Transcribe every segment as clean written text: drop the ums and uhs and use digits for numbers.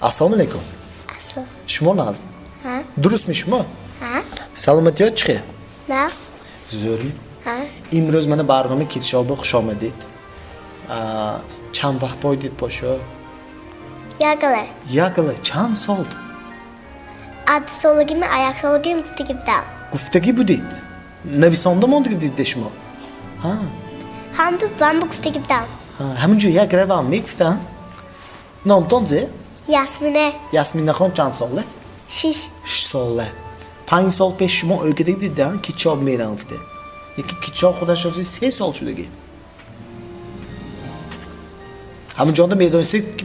Assalomu alaykum. Asıl. Shmo Nazm. Ha? Durustmi shmo? Ha? Salomatiyat chiqi. Na? Zo'r. Ha? Imroz mana barnoma ketishobi xush omadid. Chand vaqt bo'ydid posho. Yagılı. Yaqili chand soat. Ad solugimi, ayak solugimi giftigimdan. Guftagi budid. Navisonda mondig budid shmo. Ha. Hamdu ben bu giftigimdan. Ha, hamunjo yak ravam mikfta. Nom tonze? Yasmine. Yasminaxon chand so'li? Şiş. 6 so'li. 5 so'l pesh shmo o'g'idagi budidda kitob meranfte. Yoki kitob xudashozi 3 so'l shudagi. Hamunjonda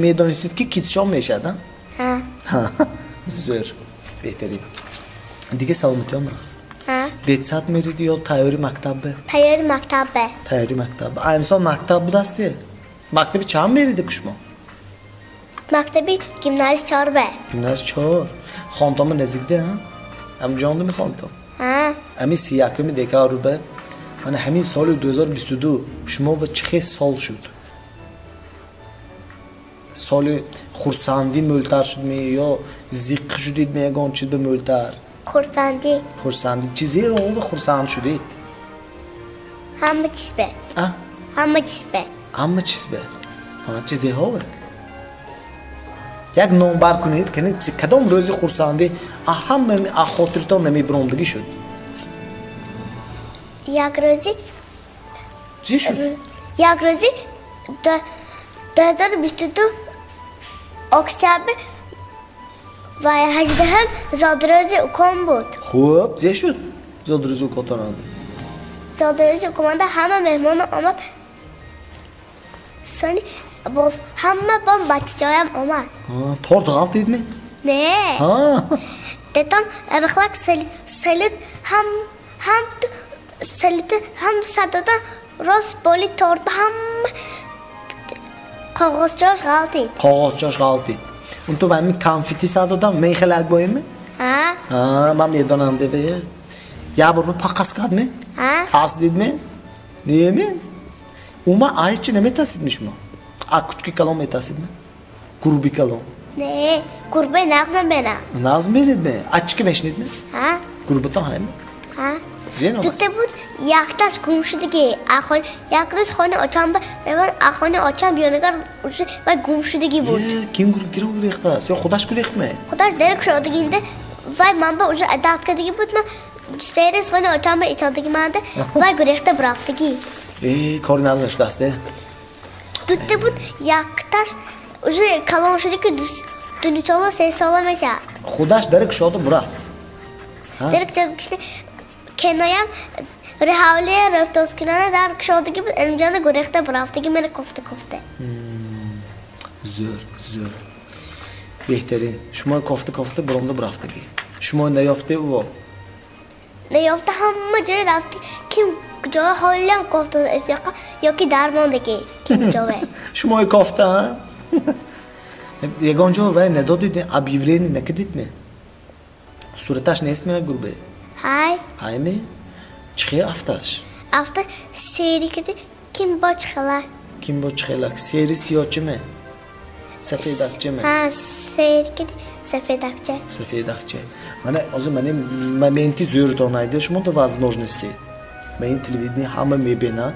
meydonistki kitob meshada. Ha? Ha. Zo'r. Behtarin. Diga salomat yonmas. Ha? Detsat meridi yo tayori maktabı. Tayır maktabe. Tayori maktabı. Aynisoq maktab budasti. Maktabi cham meridi kushmo. Maktabi gimnazist çorbe. Gimnaz chor. Xontomi nazikda, ha? Amjonda mi xontom? Ha? Ami siyakumi dekarube. Mana hamin soli 2022 shmo va chix sol shud. Soli xursandi mo'ltar shudmi yo ziq shudidmi yagon chid mo'ltar. Kursandi. Xursandi chizi va xursand shudid. Hamma çizbe. Ha? Hamma çizbe. Amma chizbe. Ha, chizi hova. Yak nom bar kunid, kani kadom ro'zi xursandi, hamma xotirton nami bromdagi shud. Yagrozi. Chi shud? Yagrozi. 2022 oktyabr ve 18 Zadrozi ukon bud. Xo'p, ze shud. Zodruzu kotonadi. Zadrozi ukomanda hamma mehmonu omad. Sani boz hamma bon bachchoyam omad. Ha, tort g'alt edmi? Ne? Ha. Detam emxlak salit ham salit ham sadada roz boli tort ham qog'ozchosh g'alti. Qog'ozchosh g'alt ed. Unto vami konfeti sadodan meyxalak bo'ymi? Ha? Ha, mam yedonam debe. Ya bunu pakas kadmi? Ha? Tas dedmi? Neymi? Uma ayçı ne metasidmiş mi? Küçük kalon metasidmi? Grubi kalon. Ne? Kurbe naqsan bena. Nazım verildi. Açık meşnedmi? Ha? Grubutan haymi? Ha? Ziyan olur. Tutte bu yaktaş gumşudagi ahol yakroz xona ochamba revan axoni ocham yonagar ushi va gumşudagi bu. Kim giron gurextas? Yo xudaş gurexme. Xudosh derek shodiginde va manba ushi adatkadagi butma seres xona ochamba içadagi manda va gurexta braftagi. Kori nazmış daste. Tutte bu yaktaş ushi kalonshudagi dünüçola ses olamecha. Xudaş derek şodu bura. Derek jadkishni kenayam rehavliye raftoskilana dar kişodagi elimjanda gurexta braftagi meni kofta. Zo'r. Behtarin. Shuma kofta buromda braftagi. Shuma ne yofte u. Ne yofta hamma joy rafti. Kim joy hollan kofta esyaqa yoki darmondagi kim joy. Shuma kofta. Yagonjo va ne dodid объявление ne keditmi? Suratash ne ismi grubi? Hay. Haymi? Çıxı aftash. After seri kedi kim boch khala. Kim bu çıxılak? Seris yochimi? Safedakçimi? Ha seri kedi safedakçı. Safedakçı. Mana o'zi momenti zo'r donaydi. Shmo da возможности. Men televideniye hamma mebena.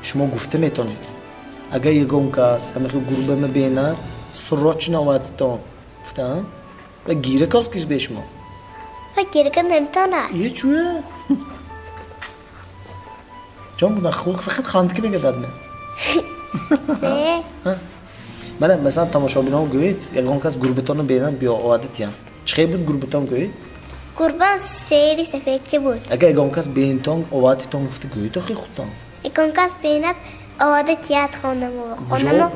Shmo gufte metonid. Agar yagonkas, hamma gruba mebena, срочно ватон. Фта? Ve gire koskiz beşmo. Va gereken nemtana. Ye çuya. Can buna xulq faqat xandki begadadmi? Ne? Mana mesela tomoshabinlar go'yit, yagonkas gurbetonu benan biyo oadet yam. Chiqay bud gurbeton go'yit. Kurban seri safedchi bud. Agar yagonkas bentong oadeton fta go'yit oxi xutan. Ikonkas benat oadet yat xonamo.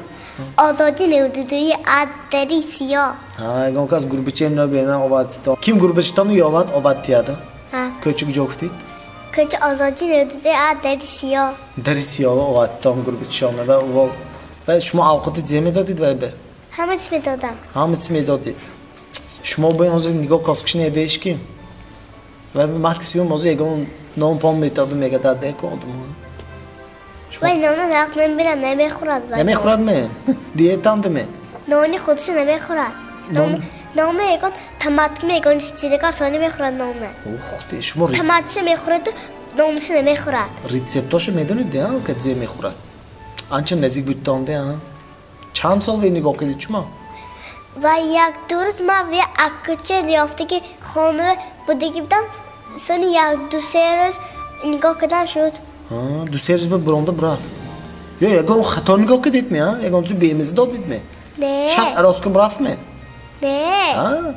Azadi nevduduyi addari siyo. Ha, yagonkas gurbetchen no benan oadeton. Kim gurbetonu yovat ovatiyada? Ha. Ko'chik jokti. Köç azadi nevduduyi addari siyo. Darisiyo oadeton gurbetchona va uvol. Ve şuma avqati zemi dodid va be. Hamma tismetodan. Hamit dodid. Şuma bu hozir nigoh koskishni edishki. Va maksimum hozir yagon non pom metodu megadada ko'rdim. Vay nona naqlan bilan neme xurad va. Nima xuradmi? Diyetandimi? Noni xudshi neme xurad. نان یکان تمات میگن چیزی کار سانی میخورن نان. اوه شما تماتش میخورد نانش نمیخورد. ریسپتاش میدونید دیگه که چی میخورد. آنچه نزدیک بود تانده ها. چند سال وی نگاه کردید شما؟ و یک دو روز ما وی اکچه ریافته که خانه بوده که بودم سانی یک دو سه روز نگاه کردم شد. دو سه روز برونده براف. یا یکان خطا نگاه کردید می ها؟ یکان تو بیمیز دادید می؟ نه. شاید اراز کم براف می؟ نه.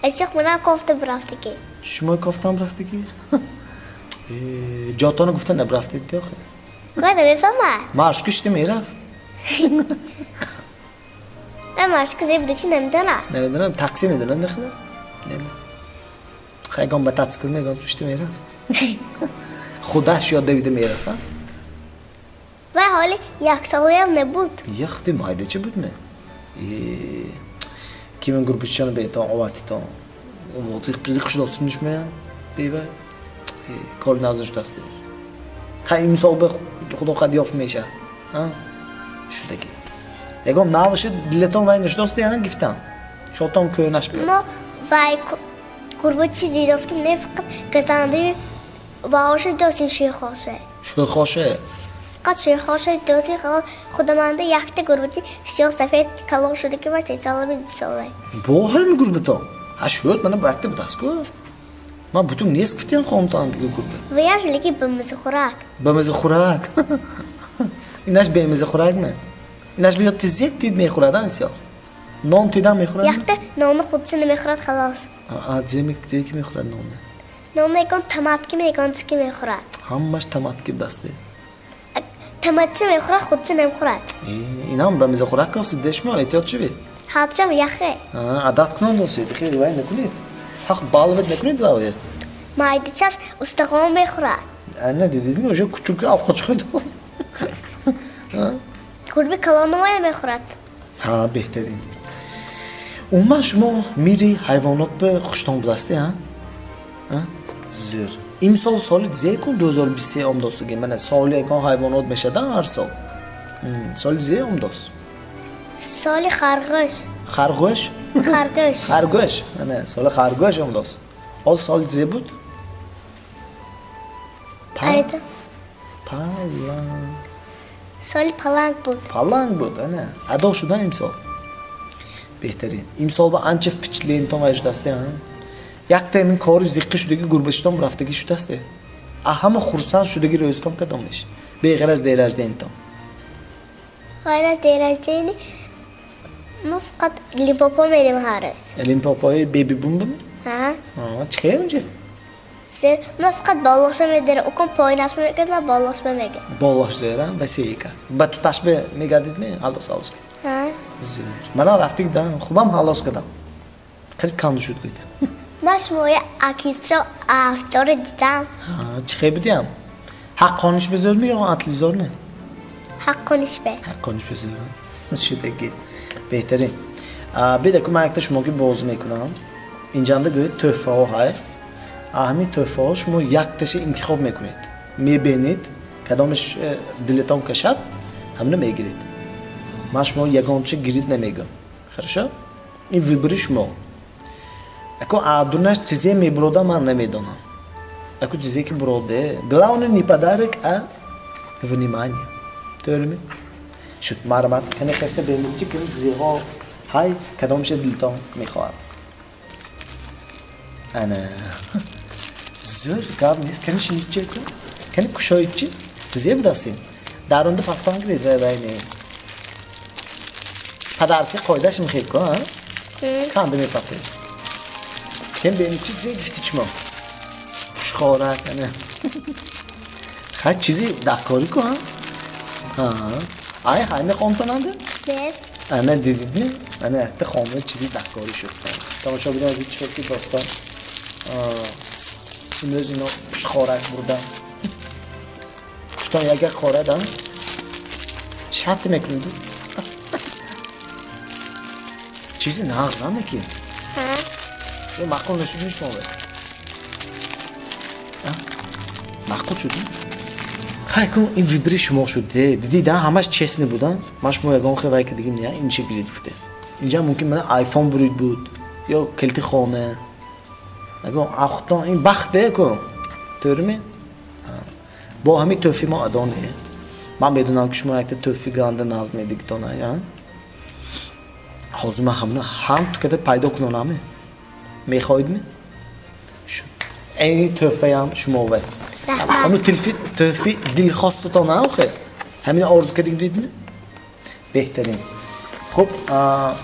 اشک منم کافته برافته که. شما کافتم برافته که؟ جاتانو گفته نبرافته دی آخه. من نمیفهمم. مارش کشتی میرفت. من مارش کسی بوده که نمیدونم. نمیدونم تاکسی میدونن دخله؟ نه. خیلی با تاکسی کنه میگم کشتی میرفت. خودش یاد دویده میرفت. و حالی یک سالی هم نبود. یختی مایده چه بود می؟ کی من گروپشان بیتا آواتی تا موتی ریخش داستم نشمه بیوه کار نازش دسته. این مسابقه خدا خدیاف میشه. شده کی؟ یکم ناوشه دلتون وای نشداستی هنگ گفتم. خودم که نشبیه. ما وای گروپی دیداست که نه فقط گزنده باشه داستی شی خاصه. شو خاصه. فقط شی خاصه داستی خودمانده یکت گروپی سیاه سفید کلام شده که وقتی سال بیشتره. با هم گروپتا. هشوت منو باید بدست کو. ما بتوم نیست کتیم خواهم تا اندیگه گروپه. ویاش لیکی بمز خوراک. بمز خوراک. ایناش بمز خوراک نه. ایناش بیاد تزیک تید میخوردن سیاه. نان تیدم میخوردن. یکت نان خودش نمیخورد خلاص. زیک میخورد نانه. نان یکان تمات کی میگن چی میخورد. همش تمات کی دسته. تمات چی میخورد خودش نمیخورد. اینا هم بمز خوراک کاست دشمن احتیاط چی بی؟ حتما یخه. عادت کنن دوستی خیلی وای نکنید. سخت بالوت نکنید واوی. مایدیچش استخوان میخورد. نه دیدید می اوجه küçük آب خودش دوست. گربه کلانوی میخورد. ها بهترین. اون شما میری حیوانات به خوشتون بدستی ها؟ زیر. امسال سال زیکون 2023 امداست که من سال یکان حیوانات میشدن هر سال. سال زی امداست. سال خرگوش. خرگوش؟ خرگوش. خرگوش. نه سال خرگوش امداست. آز سال زی بود؟ پلنگ. سال پلنگ بود. پلنگ بود نه. ادا شدن امسال. بهترین. امسال با انچه پیچلین تو وجود دسته ها. یک تامین کاری زیقی شده که گربشتان رفتگی شده استه. همه خرسان شده که رویستان کدامش. به غیر از دیراج دینتان. غیر از دیراج دینی ما فقط لیمپوپو میریم هرز. لیمپوپوی بیبی بوم بمی؟ چه اونجا؟ سر ما فقط بالاش میداره. اون پایینش میگه ما بالاش میگه. بالاش دارم وسیعه. با تو تشبه میگادید می حالس حالس. زیر. من رفتی کردم خوبم حالس کردم. خیلی کند شد گید. من شما اکیسترا افتار دیدم. چه بودیم؟ حقانش بذار می یا اتلیزار نه؟ حقانش به. حقانش بذار. شده کی؟ بهترین. بیده که من اکتا شما که باز میکنم. اینجا هم ده تحفه ها های. همین تحفه ها شما یک تشه انتخاب میکنید. میبینید کدامش دلتان کشد همونه میگیرید. من شما یگانچه گیرید نمیگم. خرشه؟ این ویبری شما. اکو آدونش چیزی میبروده من نمیدونم. اکو چیزی که بروده دلاونه نیپدارک ونیمانی. دارمی؟ شد مرمت کنه خسته بینید چی کنید زیغا های کدامش دلتان میخواهد. انا زور گاب نیست کنی شنید چی کن؟ کنی کشایید چی؟ چیزی بدستیم. در اونده پفتان گرید وای نیم. پدرکی قایدش میخیل کن ها؟ کنده میپفتید. کن بینید چیزی گفتی چما؟ پوشخواره کنه. خیلی چیزی دهکاری کن ها؟ آیا همه خانتاننده؟ نه. انا دیدید نه؟ انا اکتا خامه چیزی دهکاری شد. تماشا بیدن از این چه که داستان. این روز اینا پوشخوارک بردن. پوشتان یکر خواره دن. شرط میکنید. چیزی نغزم نکی. یه مقل نشود نیست ما باید. مقل شدی؟ خیلی کن این ویبری شما شده. دیدی همش چسنه بودن. ما شما یکان خیلی که دیگه نیا این چه گرید بوده. اینجا ممکن من آیفون برید بود یا کلید خانه اگه آخوتان این بخته کن دارمی با همین توفی ما ادانه من بدونم که شما یک توفی گرانده نازم دیگتونه یا حاضر همونه هم تو کده پیدا کنونامه میخواید می این توفی هم شما وید اما توفی دل خواستتان آخه همین آرزو کردیم دید می بهترین خب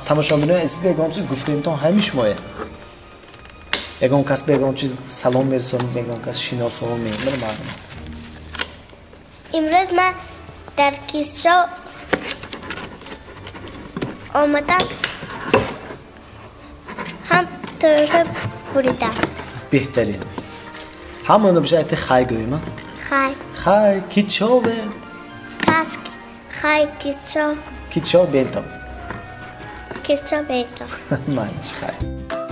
تماشاگران اسمی یگان چیز گفتیم تا همیش مایه یگان کس به یگان چیز سلام میرسونید یگان کس شناسان میرسونید مردم امروز من در کیسه آمدم هم توفه بریدم بهترین همون بشه ایت خای گویم خای کیچاوه کسک خای کیچا کیچاو بینتا کیچا بینتا منش خای